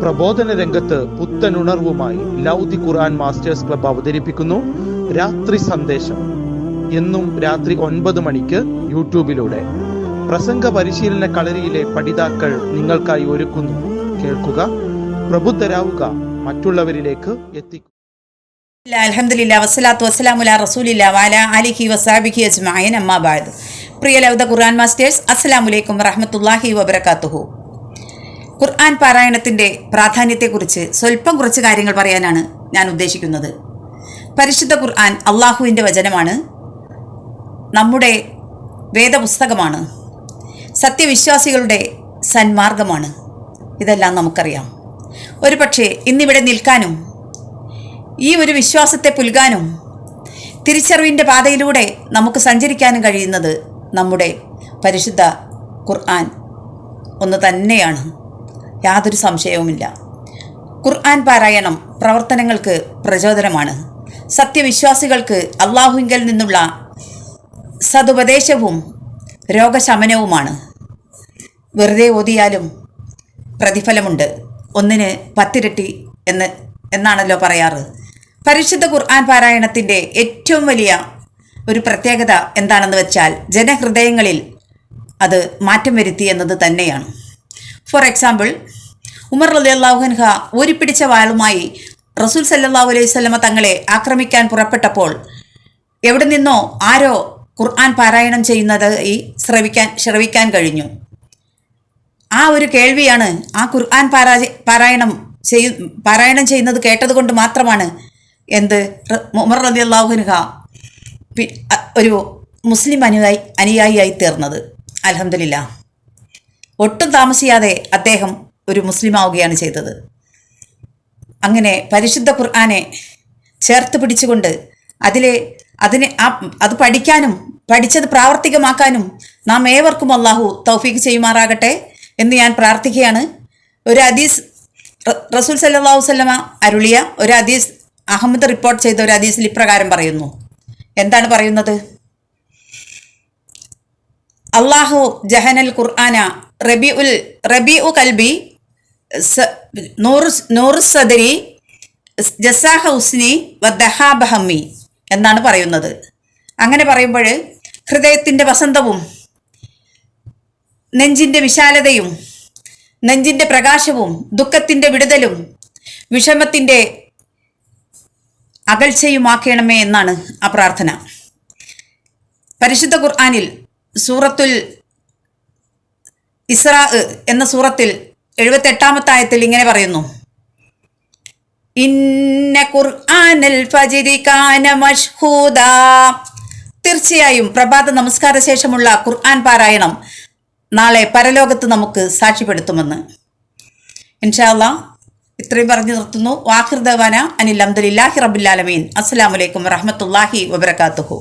പ്രബോധന രംഗത്ത് പുത്തനുണർവുമായി ലൗദി ഖുർആൻ masters club അവതരിപ്പിക്കുന്നു രാത്രി സന്ദേശം. എന്നും രാത്രി 9 മണിക്ക് യൂട്യൂബിലൂടെ പ്രസംഗ പരിശീലന കളരിയിലെ പഠിതാക്കൾ നിങ്ങൾക്കായി ഒരുക്കുന്നു. കേൾക്കുക, പ്രബുദ്ധരാവുക, മറ്റുള്ളവരിലേക്ക് എത്തിക്കുക. അൽഹംദുലില്ലാഹി വസ്സലാത്തു വസ്സലാമു അലാ റസൂലില്ലാഹി വഅലാ ആലിഹി വസഹ്ബിഹി അജ്മഈൻ. അമ്മാ ബഅദ്. പ്രിയ ലൗദ ഖുർആൻ മാസ്റ്റേഴ്സ്, അസ്സലാമു അലൈക്കും വറഹ്മത്തുള്ളാഹി വബറകാതുഹു. ഖുർആൻ പാരായണത്തിൻ്റെ പ്രാധാന്യത്തെക്കുറിച്ച് സ്വല്പം കുറച്ച് കാര്യങ്ങൾ പറയാനാണ് ഞാൻ ഉദ്ദേശിക്കുന്നത്. പരിശുദ്ധ ഖുർആൻ അള്ളാഹുവിൻ്റെ വചനമാണ്, നമ്മുടെ വേദപുസ്തകമാണ്, സത്യവിശ്വാസികളുടെ സന്മാർഗമാണ്. ഇതെല്ലാം നമുക്കറിയാം. ഒരു പക്ഷേ ഇന്നിവിടെ നിൽക്കാനും ഈ ഒരു വിശ്വാസത്തെ പുൽകാനും തിരിച്ചറിവിൻ്റെ പാതയിലൂടെ നമുക്ക് സഞ്ചരിക്കാനും കഴിയുന്നത് നമ്മുടെ പരിശുദ്ധ ഖുർആൻ ഒന്ന് തന്നെയാണ്. യാതൊരു സംശയവുമില്ല. ഖുർആൻ പാരായണം പ്രവർത്തനങ്ങൾക്ക് പ്രചോദനമാണ്. സത്യവിശ്വാസികൾക്ക് അള്ളാഹുവിങ്കൽ നിന്നുള്ള സതുപദേശവും രോഗശമനവുമാണ്. വെറുതെ ഓതിയാലും പ്രതിഫലമുണ്ട്, 1ന് 10 ഇരട്ടി എന്നാണല്ലോ പറയാറ്. പരിശുദ്ധ ഖുർആൻ പാരായണത്തിൻ്റെ ഏറ്റവും വലിയ ഒരു പ്രത്യേകത എന്താണെന്ന് വെച്ചാൽ ജനഹൃദയങ്ങളിൽ അത് മാറ്റം വരുത്തി എന്നത് തന്നെയാണ്. ഫോർ എക്സാമ്പിൾ, ഉമർ റളിയല്ലാഹു അൻഹു ഊരിപ്പിടിച്ച വാളുമായി റസൂൽ സല്ലല്ലാഹു അലൈഹി വസല്ലമ തങ്ങളെ ആക്രമിക്കാൻ പുറപ്പെട്ടപ്പോൾ എവിടെ നിന്നോ ആരോ ഖുർആൻ പാരായണം ചെയ്യുന്നത് ശ്രവിക്കാൻ കഴിഞ്ഞു. ആ ഒരു കേൾവിയാണ് ആ ഖുർആൻ പാരായണം ചെയ്യുന്നത് കേട്ടത് കൊണ്ട് മാത്രമാണ് ഉമർ റളിയല്ലാഹു അൻഹു ഒരു മുസ്ലിം അനുയായിയായി തീർന്നത്. അൽഹംദുലില്ലാഹ്. ഒട്ടും താമസിയാതെ അദ്ദേഹം ഒരു മുസ്ലിം ആവുകയാണ് ചെയ്തത്. അങ്ങനെ പരിശുദ്ധ ഖുർആനെ ചേർത്ത് പിടിച്ചുകൊണ്ട് അത് പഠിക്കാനും പഠിച്ചത് പ്രാവർത്തികമാക്കാനും നാം ഏവർക്കും അള്ളാഹു തൗഫീഖ് ചെയ്യുമാറാകട്ടെ എന്ന് ഞാൻ പ്രാർത്ഥിക്കുകയാണ്. ഒരു ഹദീസ്, റസൂൽ സല്ലല്ലാഹു അലൈഹി വസല്ലമ അരുളിയ ഒരു ഹദീസ്, അഹമ്മദ് റിപ്പോർട്ട് ചെയ്ത ഒരു ഹദീസിൽ ഇപ്രകാരം പറയുന്നു. എന്താണ് പറയുന്നത്? അള്ളാഹു ജഹനൽ ഖുർആന റബീഉ കൽബി നൂറു സദരി ജസാഹ ഹുസ്നി വദഹാബ ഹമ്മി എന്നാണ് പറയുന്നത്. അങ്ങനെ പറയുമ്പോൾ ഹൃദയത്തിൻ്റെ വസന്തവും നെഞ്ചിൻ്റെ വിശാലതയും നെഞ്ചിൻ്റെ പ്രകാശവും ദുഃഖത്തിൻ്റെ വിടുതലും വിഷമത്തിൻ്റെ അകൽച്ചയുമാക്കണമേ എന്നാണ് ആ പ്രാർത്ഥന. പരിശുദ്ധ ഖുർആനിൽ സൂറത്തുൽ ഇസ്രാ എന്ന സൂറത്തിൽ 78-ാമത്തെ ആയത്തിൽ ഇങ്ങനെ പറയുന്നു: ഇന്ന ഖുർആനൽ ഫജ്രി കാന മശ്ഹൂദാ. തീർച്ചയായും പ്രഭാത നമസ്കാര ശേഷമുള്ള ഖുർആൻ പാരായണം നാളെ പരലോകത്ത് നമുക്ക് സാക്ഷ്യപ്പെടുത്തുമെന്ന്. ഇൻഷാ അല്ലാഹ് ഇത്രയും പറഞ്ഞു നിർത്തുന്നു. വാഖിർ ദഅവാന അനിൽ ഹംദുലില്ലാഹി റബ്ബിൽ ആലമീൻ. അസ്സലാമു അലൈക്കും വറഹ്മത്തുള്ളാഹി വബറകാതുഹു.